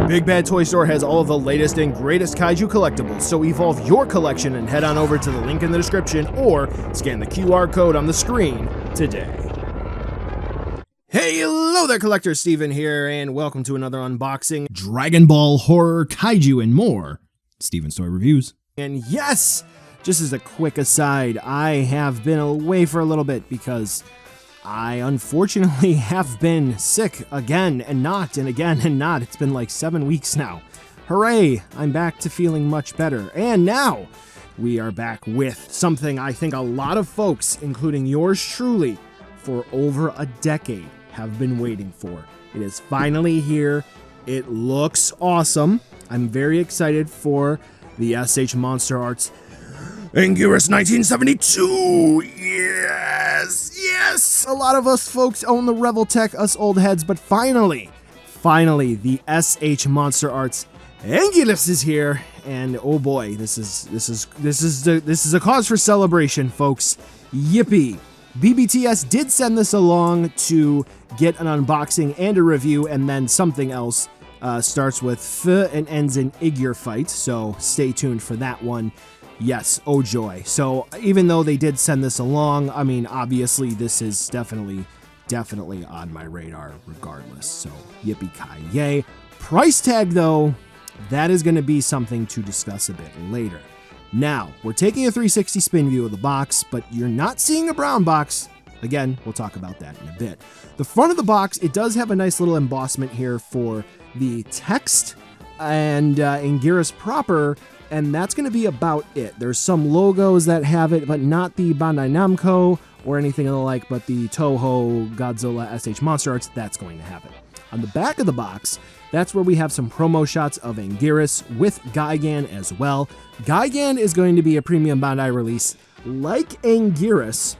Big Bad Toy Store has all of the latest and greatest kaiju collectibles, so evolve your collection and head on over to the link in the description or scan the QR code on the screen today. Hey, hello there, Collector Steven here, and welcome to another unboxing, Dragon Ball, horror, kaiju, and more. Steven's Toy Reviews. And yes, just as a quick aside, I have been away for a little bit because I unfortunately have been sick again and not, and again and not. It's been like 7 weeks now. Hooray, I'm back to feeling much better. And now we are back with something I think a lot of folks, including yours truly, for over a decade have been waiting for. It is finally here. It looks awesome. I'm very excited for the SH MonsterArts Anguirus 1972! Yes! A lot of us folks own the Reveltech, us old heads, but finally, the SH MonsterArts Anguirus is here, and oh boy, this is a cause for celebration, folks. Yippee! BBTS did send this along to get an unboxing and a review, and then something else. Starts with F and ends in Igure fight, so stay tuned for that one. Yes, oh joy. So even though they did send this along, I mean, obviously this is definitely on my radar regardless. So yippee-ki-yay. Price tag though, that is going to be something to discuss a bit later. Now, we're taking a 360 spin view of the box, but you're not seeing a brown box. Again, we'll talk about that in a bit. The front of the box, it does have a nice little embossment here for the text and Anguirus proper, and that's going to be about it. There's some logos that have it, but not the Bandai Namco or anything of the like, but the Toho, Godzilla, SH MonsterArts, that's going to have it. On the back of the box, that's where we have some promo shots of Anguirus with Gigan as well. Gigan is going to be a premium Bandai release like Anguirus.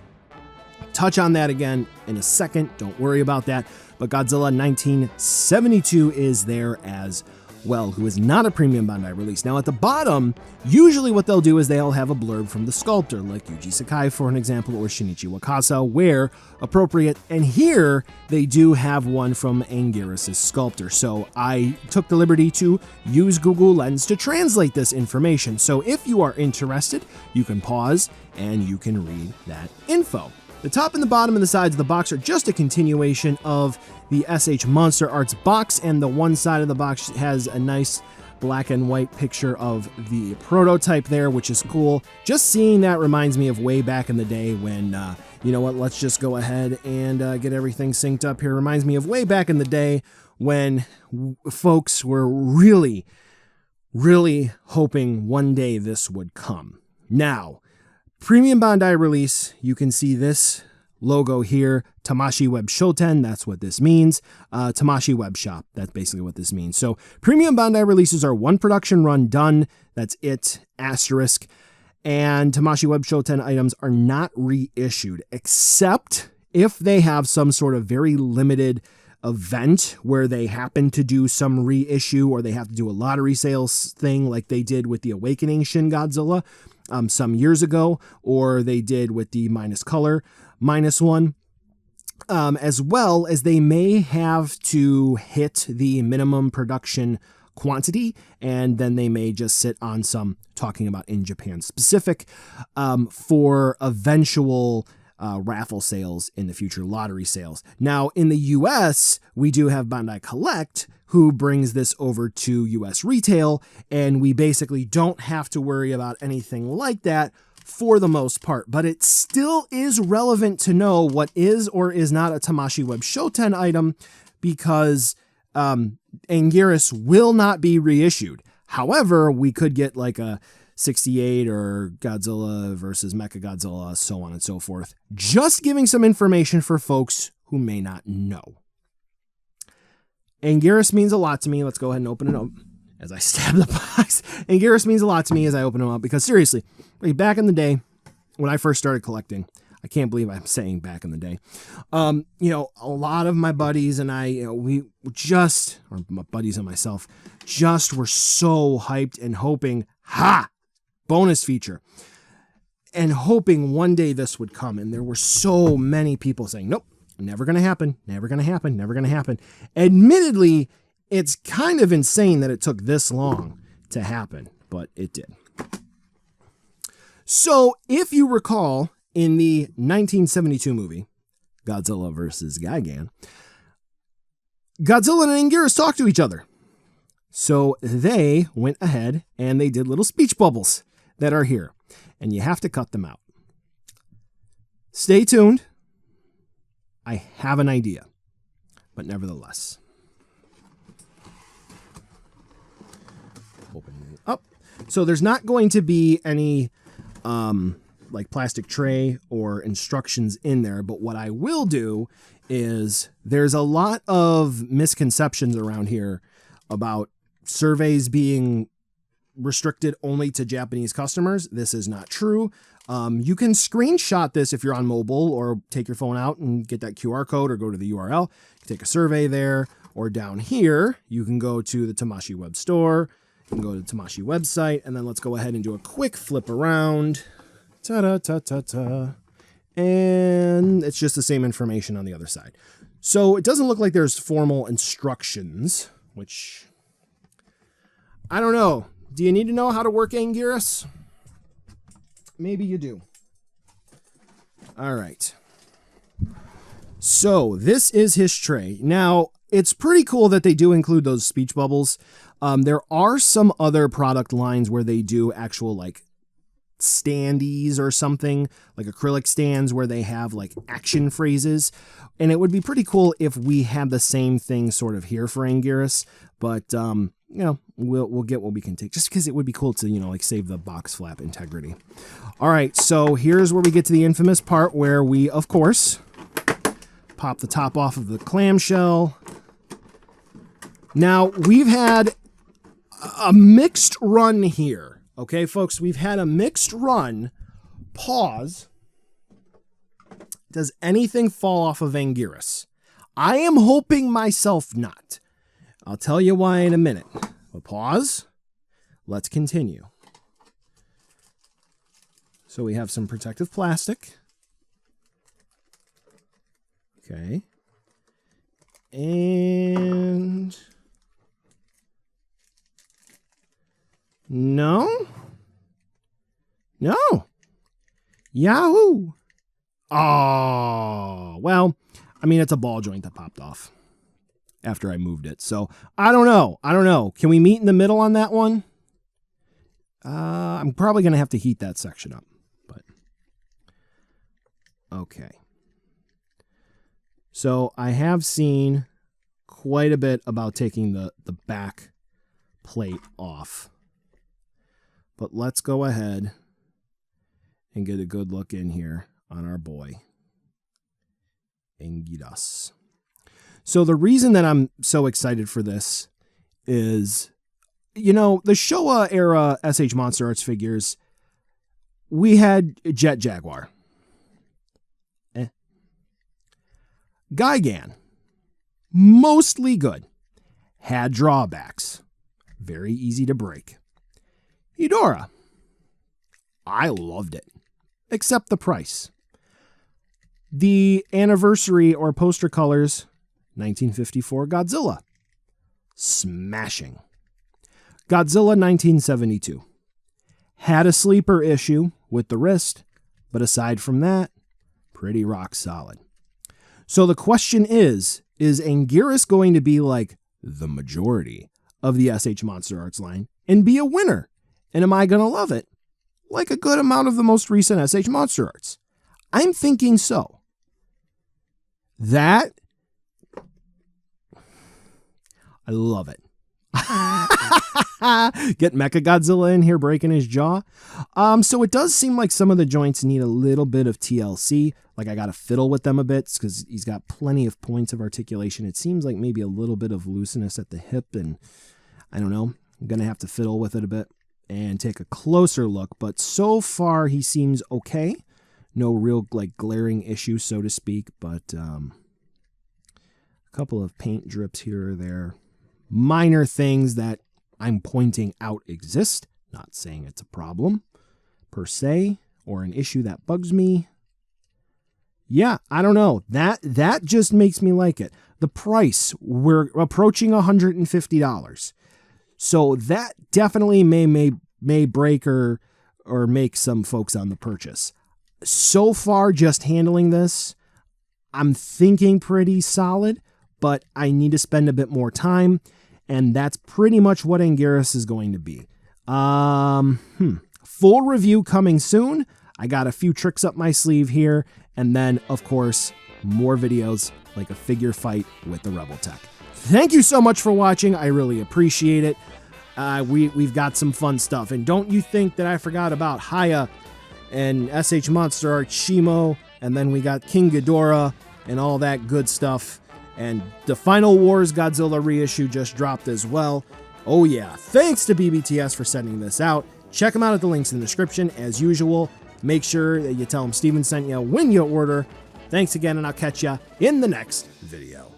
Touch on that again in a second, don't worry about that. But Godzilla 1972 is there as well, who is not a premium Bandai release. Now at the bottom, usually what they'll do is they'll have a blurb from the sculptor, like Yuji Sakai for an example, or Shinichi Wakasa, where appropriate. And here, they do have one from Anguirus' sculptor. So I took the liberty to use Google Lens to translate this information. So if you are interested, you can pause and you can read that info. The top and the bottom and the sides of the box are just a continuation of the SH MonsterArts box, and the one side of the box has a nice black and white picture of the prototype there, which is cool. Just seeing that reminds me of way back in the day when, you know what, let's just go ahead and get everything synced up here. Reminds me of way back in the day when folks were really hoping one day this would come. Now, premium Bandai release, you can see this logo here, Tamashii Web Shoten, that's what this means. Tamashii Web Shop, that's basically what this means. So premium Bandai releases are one production run done, that's it, asterisk. And Tamashii Web Shoten items are not reissued, except if they have some sort of very limited event where they happen to do some reissue, or they have to do a lottery sales thing like they did with the Awakening Shin Godzilla some years ago, or they did with the minus color -1, as well as they may have to hit the minimum production quantity, and then they may just sit on some, talking about in Japan specific, for eventual raffle sales in the future, lottery sales. Now, in the US, we do have Bandai Collect, who brings this over to US retail, and we basically don't have to worry about anything like that for the most part. But it still is relevant to know what is or is not a Tamashii Web Shoten item, because Anguirus will not be reissued. However, we could get like a 68 or Godzilla versus Mechagodzilla, so on and so forth. Just giving some information for folks who may not know. Anguirus means a lot to me. Let's go ahead and open it up as I stab the box. Anguirus means a lot to me as I open them up, because seriously, back in the day when I first started collecting, I can't believe I'm saying back in the day, you know, a lot of my buddies and I, you know, we just, or my buddies and myself, just were so hyped and hoping, bonus feature, and hoping one day this would come. And there were so many people saying, nope, never going to happen, never going to happen, never going to happen. Admittedly, It's kind of insane that it took this long to happen, but it did. So, if you recall, in the 1972 movie, Godzilla vs. Gigan, Godzilla and Anguirus talked to each other. So they went ahead and they did little speech bubbles that are here, and you have to cut them out. Stay tuned. I have an idea, but nevertheless. Open it up. So there's not going to be any like plastic tray or instructions in there, but what I will do is there's a lot of misconceptions around here about surveys being restricted only to Japanese customers. This is not true. You can screenshot this if you're on mobile, or take your phone out and get that QR code or go to the URL. You can take a survey there, or down here, you can go to the Tamashii web store. You can go to the Tamashii website, and then let's go ahead and do a quick flip around. Ta-da-ta-ta-ta. And it's just the same information on the other side. So it doesn't look like there's formal instructions, which I don't know. Do you need to know how to work Anguirus? Maybe you do. All right. So this is his tray. Now, it's pretty cool that they do include those speech bubbles. There are some other product lines where they do actual like standees or something, like acrylic stands where they have like action phrases. And it would be pretty cool if we had the same thing sort of here for Anguirus. But, you know, we'll get what we can take, just because it would be cool to, you know, like save the box flap integrity. All right, so here's where we get to the infamous part where we, of course, pop the top off of the clamshell. Now, we've had a mixed run here. Okay, folks, we've had a mixed run. Pause. Does anything fall off of Anguirus? I am hoping myself not. I'll tell you why in a minute. But pause. Let's continue. So we have some protective plastic. Okay. And no. No. Yahoo. Oh, well, I mean, it's a ball joint that popped off after I moved it. So I don't know. Can we meet in the middle on that one? I'm probably going to have to heat that section up, but okay. So I have seen quite a bit about taking the back plate off, but let's go ahead and get a good look in here on our boy, Anguirus. So the reason that I'm so excited for this is, you know, the Showa era SH MonsterArts figures, we had Jet Jaguar. Gigan, mostly good. Had drawbacks. Very easy to break. Hedorah, I loved it. Except the price. The anniversary or poster colors, 1954 Godzilla. Smashing. Godzilla 1972. Had a sleeper issue with the wrist, but aside from that, pretty rock solid. So the question is Anguirus going to be like the majority of the SH MonsterArts line and be a winner? And am I going to love it like a good amount of the most recent SH MonsterArts? I'm thinking so. That, I love it. Get Mechagodzilla in here breaking his jaw. So it does seem like some of the joints need a little bit of TLC. Like I got to fiddle with them a bit because he's got plenty of points of articulation. It seems like maybe a little bit of looseness at the hip, and I don't know. I'm going to have to fiddle with it a bit and take a closer look. But so far he seems okay. No real like glaring issues, so to speak, but a couple of paint drips here or there. Minor things that I'm pointing out exist. Not saying it's a problem per se or an issue that bugs me. Yeah, I don't know. That just makes me like it. the price. We're approaching $150. So that definitely may break or make some folks on the purchase. So far, just handling this, I'm thinking pretty solid, but I need to spend a bit more time, and that's pretty much what Anguirus is going to be. Full review coming soon. I got a few tricks up my sleeve here, and then, of course, more videos like a figure fight with the Rebel Tech. Thank you so much for watching. I really appreciate it. We've got some fun stuff, and don't you think that I forgot about Haya and SH MonsterArts Shimo, and then we got King Ghidorah and all that good stuff. And the Final Wars Godzilla reissue just dropped as well. Oh yeah, thanks to BBTS for sending this out. Check them out at the links in the description as usual. Make sure that you tell them Steven sent you when you order. Thanks again, and I'll catch you in the next video.